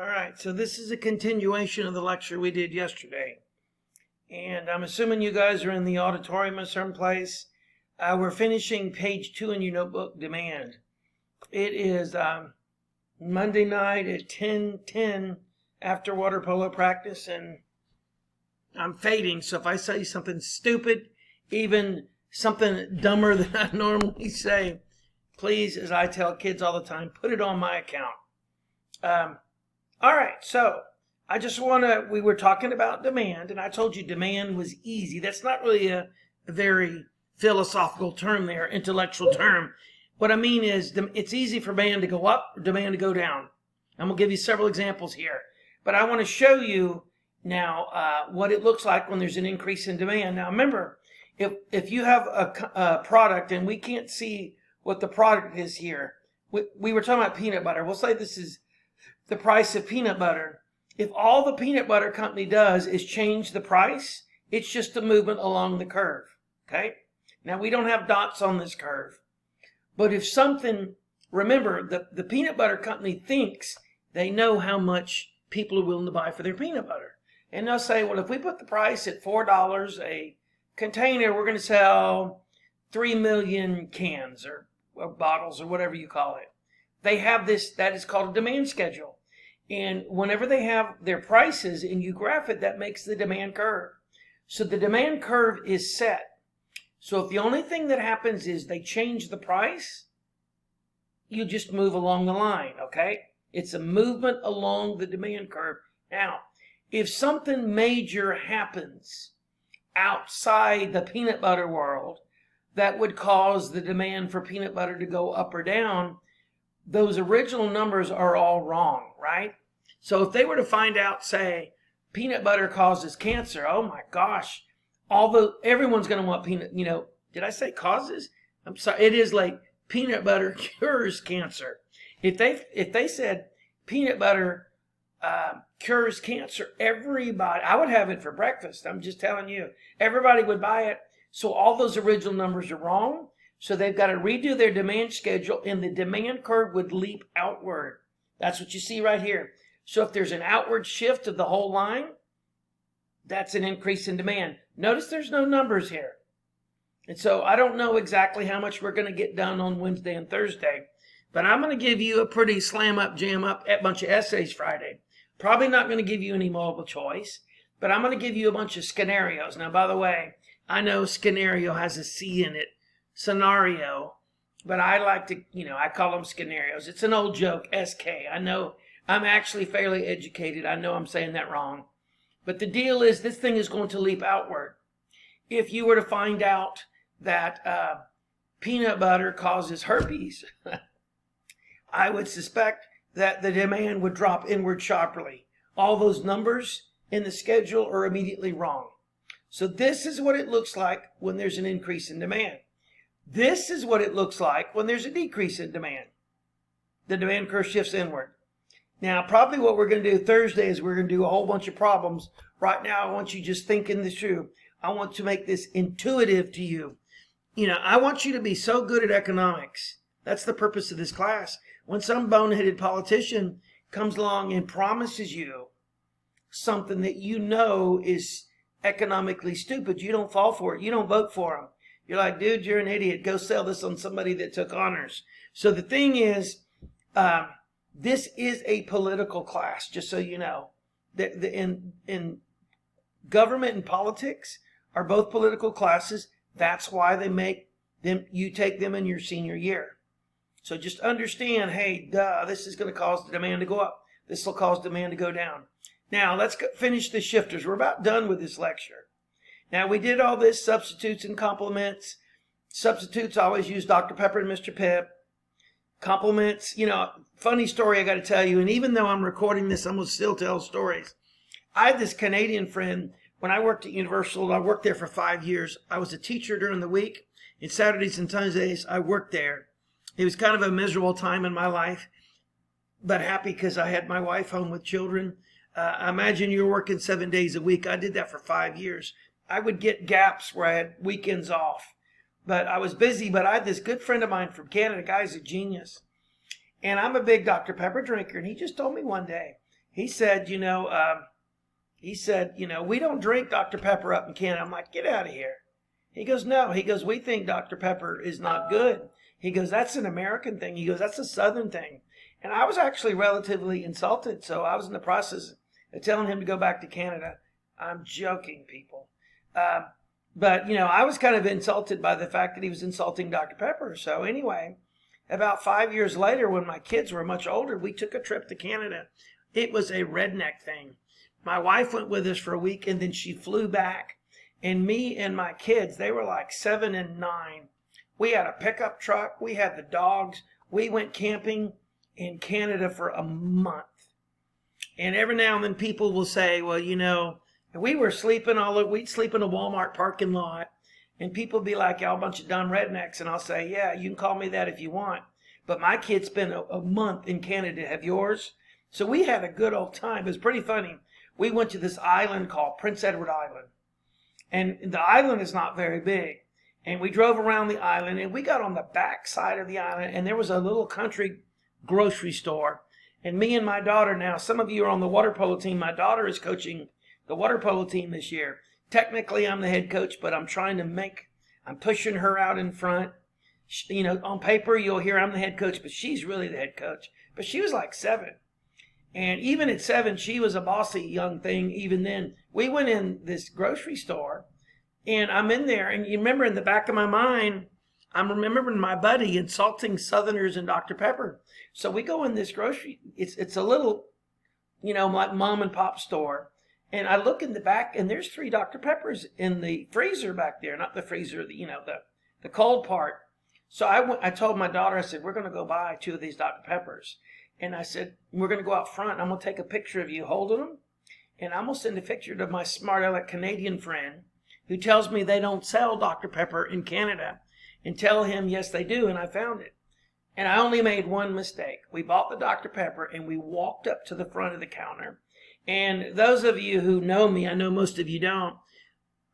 All right, so this is a continuation of the lecture we did yesterday. And I'm assuming you guys are in the auditorium or someplace. We're finishing page 2 in your notebook, demand. It is Monday night at 10:10 after water polo practice, and I'm fading. So if I say something stupid, even something dumber than I normally say, please, as I tell kids all the time, put it on my account. All right, so we were talking about demand, and I told you demand was easy. That's not really a very philosophical term there, intellectual term. What I mean is it's easy for demand to go up or demand to go down. I'm going to give you several examples here. But I want to show you now what it looks like when there's an increase in demand. Now remember, if you have a product, and we can't see what the product is here. We were talking about peanut butter. We'll say this is the price of peanut butter. If all the peanut butter company does is change the price, it's just a movement along the curve, okay? Now, we don't have dots on this curve. But if something, remember, the peanut butter company thinks they know how much people are willing to buy for their peanut butter. And they'll say, well, if we put the price at $4 a container, we're going to sell 3 million cans or bottles or whatever you call it. They have this, that is called a demand schedule. And whenever they have their prices and you graph it, that makes the demand curve. So the demand curve is set. So if the only thing that happens is they change the price, you just move along the line, okay? It's a movement along the demand curve. Now, if something major happens outside the peanut butter world that would cause the demand for peanut butter to go up or down, those original numbers are all wrong, right? So if they were to find out, say, peanut butter causes cancer, oh my gosh, everyone's going to want peanut, did I say causes? I'm sorry, it is like peanut butter cures cancer. If they said peanut butter cures cancer, everybody, I would have it for breakfast. I'm just telling you, everybody would buy it. So all those original numbers are wrong. So they've got to redo their demand schedule, and the demand curve would leap outward. That's what you see right here. So if there's an outward shift of the whole line, that's an increase in demand. Notice there's no numbers here. And so I don't know exactly how much we're going to get done on Wednesday and Thursday, but I'm going to give you a pretty slam up, jam up bunch of essays Friday. Probably not going to give you any multiple choice, but I'm going to give you a bunch of scenarios. Now, by the way, I know scenario has a C in it. Scenario, but I like to, I call them scenarios. It's an old joke, SK. I know I'm actually fairly educated. I know I'm saying that wrong. But the deal is this thing is going to leap outward. If you were to find out that peanut butter causes herpes, I would suspect that the demand would drop inward sharply. All those numbers in the schedule are immediately wrong. So this is what it looks like when there's an increase in demand. This is what it looks like when there's a decrease in demand. The demand curve shifts inward. Now, probably what we're going to do Thursday is we're going to do a whole bunch of problems. Right now, I want you just thinking this through. I want to make this intuitive to you. I want you to be so good at economics. That's the purpose of this class. When some boneheaded politician comes along and promises you something that you know is economically stupid, you don't fall for it. You don't vote for them. You're like, dude, you're an idiot. Go sell this on somebody that took honors. So the thing is, this is a political class, just so you know. In government and politics are both political classes. That's why they make them, you take them in your senior year. So just understand, hey, this is going to cause the demand to go up. This will cause demand to go down. Now, let's finish the shifters. We're about done with this lecture. Now, we did all this, substitutes and complements. Substitutes, always use Dr. Pepper and Mr. Pibb. Complements, funny story I got to tell you, and even though I'm recording this, I'm going to still tell stories. I had this Canadian friend, when I worked at Universal, I worked there for 5 years. I was a teacher during the week, and Saturdays and Sundays, I worked there. It was kind of a miserable time in my life, but happy because I had my wife home with children. I imagine you're working 7 days a week. I did that for 5 years. I would get gaps where I had weekends off. But I was busy, but I had this good friend of mine from Canada, guy's a genius. And I'm a big Dr. Pepper drinker, and he just told me one day, He said, we don't drink Dr. Pepper up in Canada. I'm like, get out of here. He goes, no. He goes, we think Dr. Pepper is not good. He goes, that's an American thing. He goes, that's a Southern thing. And I was actually relatively insulted, so I was in the process of telling him to go back to Canada. I'm joking, people. But I was kind of insulted by the fact that he was insulting Dr. Pepper. So anyway, about 5 years later, when my kids were much older, we took a trip to Canada. It was a redneck thing. My wife went with us for a week, and then she flew back. And me and my kids, they were like 7 and 9. We had a pickup truck. We had the dogs. We went camping in Canada for a month. And every now and then people will say, well, we were sleeping we'd sleep in a Walmart parking lot. And people be like, y'all a bunch of dumb rednecks. And I'll say, yeah, you can call me that if you want. But my kids spent a month in Canada. Have yours? So we had a good old time. It was pretty funny. We went to this island called Prince Edward Island. And the island is not very big. And we drove around the island, and we got on the back side of the island, and there was a little country grocery store. And me and my daughter now, some of you are on the water polo team. My daughter is coaching the water polo team this year. Technically, I'm the head coach, but I'm pushing her out in front. On paper, you'll hear I'm the head coach, but she's really the head coach. But she was like 7. And even at 7, she was a bossy young thing. Even then, we went in this grocery store, and I'm in there. And you remember in the back of my mind, I'm remembering my buddy insulting Southerners and Dr. Pepper. So we go in this grocery. It's a little, like mom and pop store. And I look in the back, and there's 3 Dr. Peppers in the freezer back there. Not the freezer, the cold part. So I told my daughter, I said, we're going to go buy 2 of these Dr. Peppers. And I said, we're going to go out front. I'm going to take a picture of you holding them. And I'm going to send a picture to my smart aleck Canadian friend who tells me they don't sell Dr. Pepper in Canada. And tell him, yes, they do. And I found it. And I only made one mistake. We bought the Dr. Pepper, and we walked up to the front of the counter. And those of you who know me, I know most of you don't,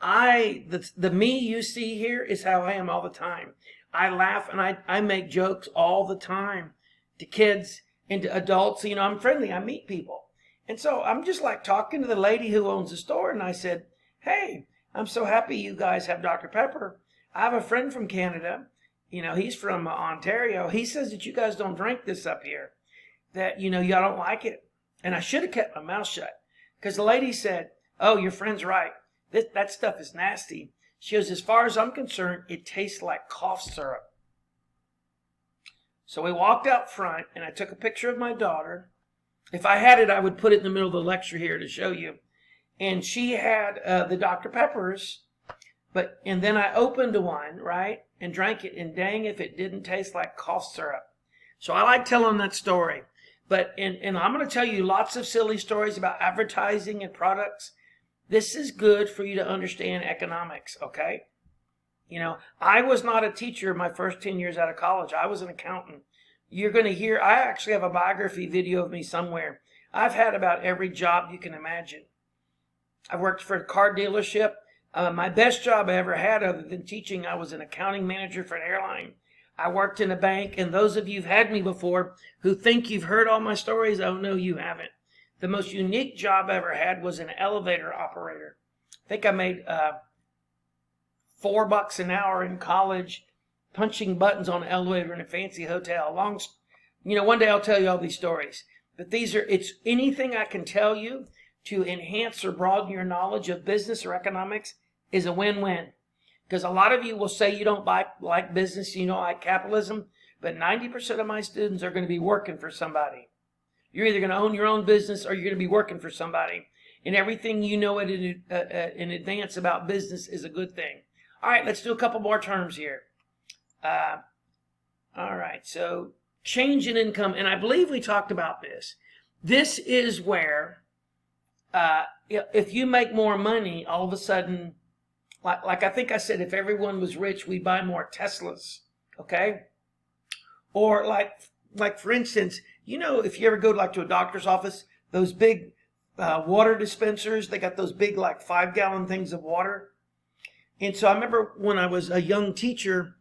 the me you see here is how I am all the time. I laugh and I make jokes all the time to kids and to adults. I'm friendly. I meet people. And so I'm just like talking to the lady who owns the store. And I said, hey, I'm so happy you guys have Dr. Pepper. I have a friend from Canada. He's from Ontario. He says that you guys don't drink this up here, that, y'all don't like it. And I should have kept my mouth shut, because the lady said, oh, your friend's right. That stuff is nasty. She goes, as far as I'm concerned, it tastes like cough syrup. So we walked out front, and I took a picture of my daughter. If I had it, I would put it in the middle of the lecture here to show you. And she had the Dr. Peppers, and then I opened one, right, and drank it, and dang if it didn't taste like cough syrup. So I like telling that story. But, and I'm going to tell you lots of silly stories about advertising and products. This is good for you to understand economics, okay? I was not a teacher my first 10 years out of college. I was an accountant. You're going to hear, I actually have a biography video of me somewhere. I've had about every job you can imagine. I've worked for a car dealership. My best job I ever had other than teaching, I was an accounting manager for an airline. I worked in a bank, and those of you who've had me before who think you've heard all my stories, oh no, you haven't. The most unique job I ever had was an elevator operator. I think I made $4 an hour in college, punching buttons on an elevator in a fancy hotel. One day I'll tell you all these stories. But it's anything I can tell you to enhance or broaden your knowledge of business or economics is a win-win. Because a lot of you will say you don't like business, you don't like capitalism, but 90% of my students are going to be working for somebody. You're either going to own your own business or you're going to be working for somebody. And everything you know in advance about business is a good thing. All right, let's do a couple more terms here. All right, so change in income, and I believe we talked about this. This is where if you make more money, all of a sudden, like I think I said, if everyone was rich, we'd buy more Teslas, okay? Or like for instance, if you ever go to a doctor's office, those big water dispensers, they got those big 5-gallon things of water. And so I remember when I was a young teacher,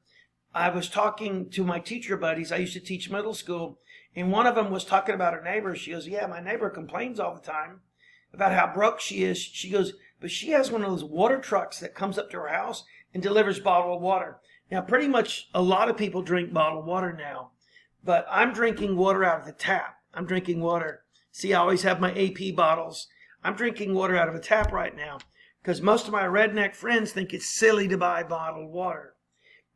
I was talking to my teacher buddies. I used to teach middle school, And one of them was talking about her neighbor. She goes, yeah, my neighbor complains all the time about how broke she is. She goes, but she has one of those water trucks that comes up to her house and delivers bottled water. Now, pretty much a lot of people drink bottled water now, but I'm drinking water out of the tap. I'm drinking water. See, I always have my AP bottles. I'm drinking water out of a tap right now because most of my redneck friends think it's silly to buy bottled water.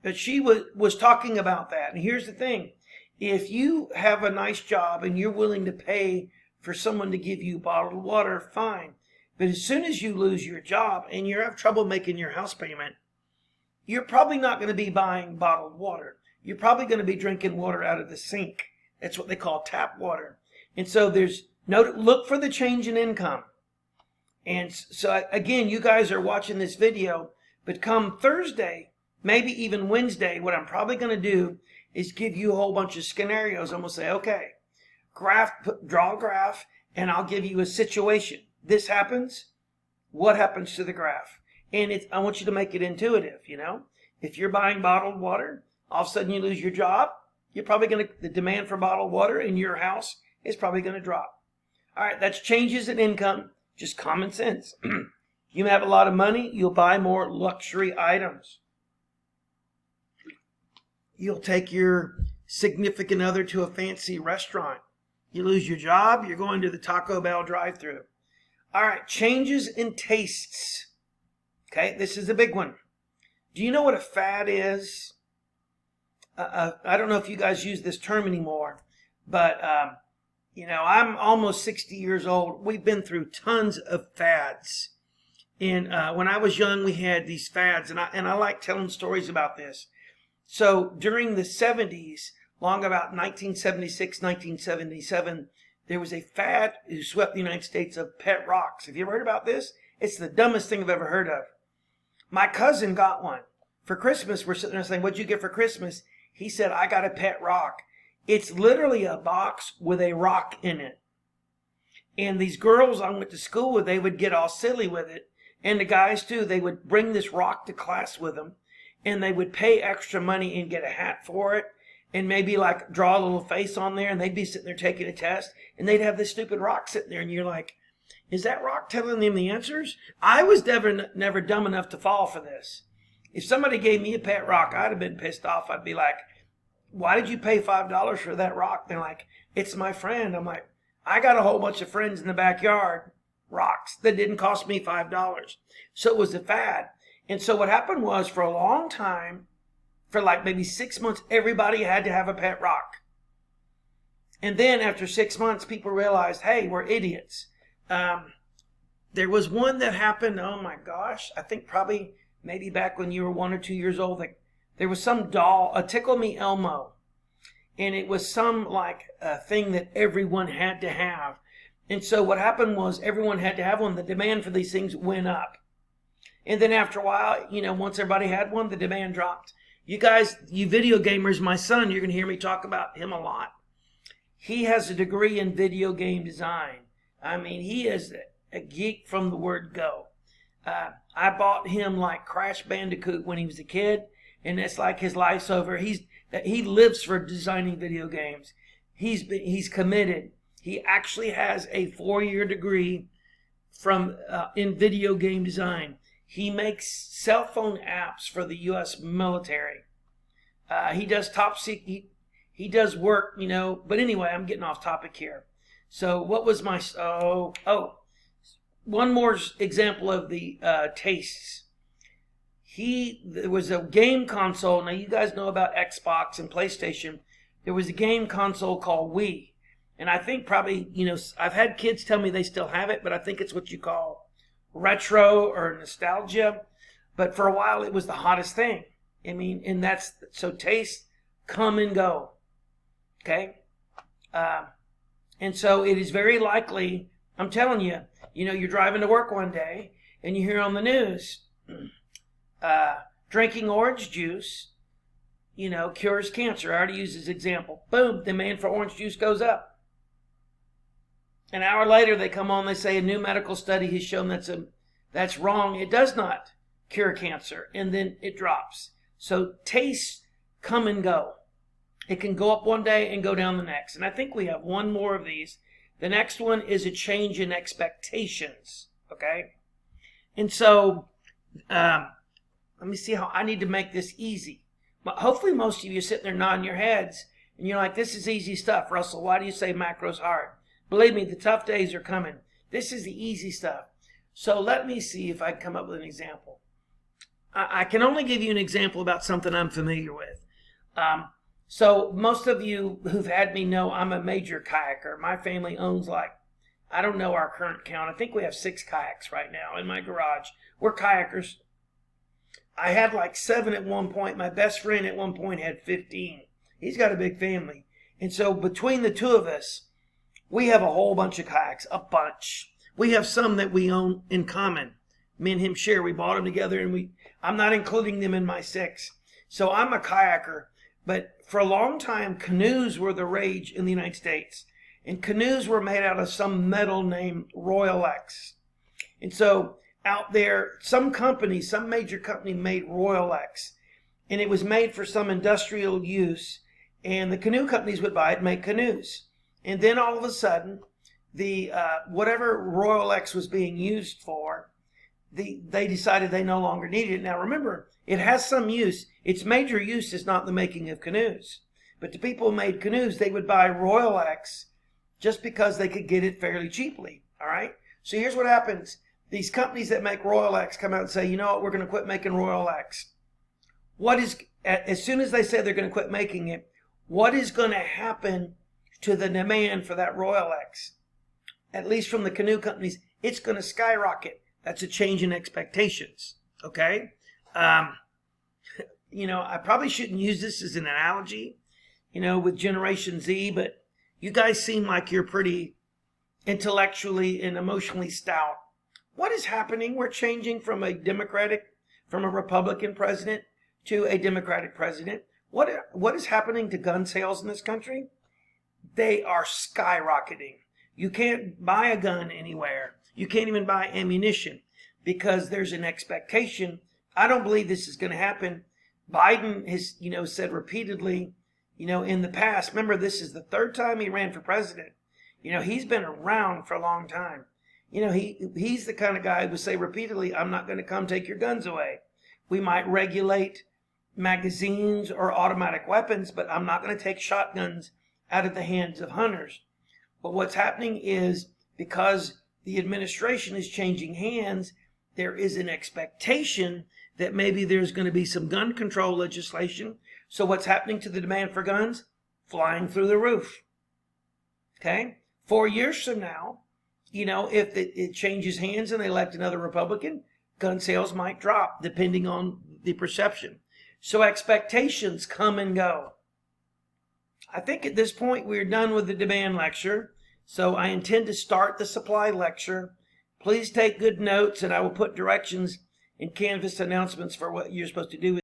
But she was talking about that. And here's the thing. If you have a nice job and you're willing to pay for someone to give you bottled water, fine. But as soon as you lose your job and you have trouble making your house payment, you're probably not going to be buying bottled water. You're probably going to be drinking water out of the sink. That's what they call tap water. And so look for the change in income. And so again, you guys are watching this video, but come Thursday, maybe even Wednesday, what I'm probably going to do is give you a whole bunch of scenarios. I'm going to say, okay, draw a graph, and I'll give you a situation. This happens. What happens to the graph? And I want you to make it intuitive, If you're buying bottled water, all of a sudden you lose your job, the demand for bottled water in your house is probably going to drop. All right, that's changes in income, just common sense. You have a lot of money, you'll buy more luxury items. You'll take your significant other to a fancy restaurant. You lose your job, you're going to the Taco Bell drive-thru. All right, changes in tastes. Okay, this is a big one. Do you know what a fad is? I don't know if you guys use this term anymore, but, I'm almost 60 years old. We've been through tons of fads. And when I was young, we had these fads, and I like telling stories about this. So during the 70s, long about 1976, 1977, there was a fad who swept the United States of pet rocks. Have you ever heard about this? It's the dumbest thing I've ever heard of. My cousin got one. For Christmas, we're sitting there saying, what'd you get for Christmas? He said, I got a pet rock. It's literally a box with a rock in it. And these girls I went to school with, they would get all silly with it. And the guys too, they would bring this rock to class with them. And they would pay extra money and get a hat for it. And maybe like draw a little face on there. And they'd be sitting there taking a test. And they'd have this stupid rock sitting there. And you're like, is that rock telling them the answers? I was never dumb enough to fall for this. If somebody gave me a pet rock, I'd have been pissed off. I'd be like, why did you pay $5 for that rock? They're like, it's my friend. I'm like, I got a whole bunch of friends in the backyard, rocks that didn't cost me $5. So it was a fad. And so what happened was for a long time, for like maybe 6 months, everybody had to have a pet rock. And then after 6 months, people realized, hey, we're idiots. There was one that happened, oh my gosh, I think probably maybe back when you were 1 or 2 years old, there was some doll, a Tickle Me Elmo. And it was some like a thing that everyone had to have. And so what happened was everyone had to have one. The demand for these things went up. And then after a while, once everybody had one, the demand dropped. You guys, you video gamers, my son, you're going to hear me talk about him a lot. He has a degree in video game design. I mean, he is a geek from the word go. I bought him like Crash Bandicoot when he was a kid, and it's like his life's over. He lives for designing video games. He's committed. He actually has a 4-year degree in video game design. He makes cell phone apps for the U.S. military. He does top secret. He does work, But anyway, I'm getting off topic here. So what was my... one more example of the tastes. There was a game console. Now, you guys know about Xbox and PlayStation. There was a game console called Wii. And I think probably, I've had kids tell me they still have it, but I think it's what you call retro or nostalgia. But for a while, it was the hottest thing. I mean, and so tastes come and go. Okay? And so it is very likely, I'm telling you, you're driving to work one day and you hear on the news, drinking orange juice, cures cancer. I already used this example. Boom, demand for orange juice goes up. An hour later, they come on, they say a new medical study has shown that's wrong. It does not cure cancer. And then it drops. So tastes come and go. It can go up one day and go down the next. And I think we have one more of these. The next one is a change in expectations. Okay? And so, let me see how I need to make this easy. But hopefully most of you are sitting there nodding your heads and you're like, this is easy stuff, Russell. Why do you say macro's hard? Believe me, the tough days are coming. This is the easy stuff. So let me see if I can come up with an example. I can only give you an example about something I'm familiar with. So most of you who've had me know I'm a major kayaker. My family owns I don't know our current count. I think we have 6 kayaks right now in my garage. We're kayakers. I had 7 at one point. My best friend at one point had 15. He's got a big family. And so between the two of us, we have a whole bunch of kayaks, a bunch. We have some that we own in common. Me and him share. We bought them together, and I'm not including them in my 6. So I'm a kayaker, but for a long time, canoes were the rage in the United States. And canoes were made out of some metal named Royalex. And so out there, some major company made Royalex. And it was made for some industrial use. And the canoe companies would buy it and make canoes. And then all of a sudden, the whatever Royalex was being used for, they decided they no longer needed it. Now remember, it has some use. Its major use is not the making of canoes. But the people who made canoes, they would buy Royalex just because they could get it fairly cheaply. All right? So here's what happens. These companies that make Royalex come out and say, you know what, we're going to quit making Royalex. As soon as they say they're going to quit making it, what is going to happen to the demand for that Royalex? At least from the canoe companies, it's going to skyrocket. That's a change in expectations. Okay? I probably shouldn't use this as an analogy, with Generation Z, but you guys seem like you're pretty intellectually and emotionally stout. What is happening? We're changing from a Republican president to a Democratic president. What is happening to gun sales in this country? They are skyrocketing. You can't buy a gun anywhere. You can't even buy ammunition because there's an expectation. I don't believe this is going to happen. Biden has, said repeatedly, in the past, remember this is the 3rd time he ran for president. He's been around for a long time. He's the kind of guy who would say repeatedly, I'm not going to come take your guns away. We might regulate magazines or automatic weapons, but I'm not going to take shotguns out of the hands of hunters. But what's happening is because the administration is changing hands, there is an expectation that maybe there's going to be some gun control legislation. So what's happening to the demand for guns? Flying through the roof. Okay? 4 years from now, if it changes hands and they elect another Republican, gun sales might drop depending on the perception. So expectations come and go. I think at this point we're done with the demand lecture. So I intend to start the supply lecture. Please take good notes, and I will put directions in Canvas announcements for what you're supposed to do.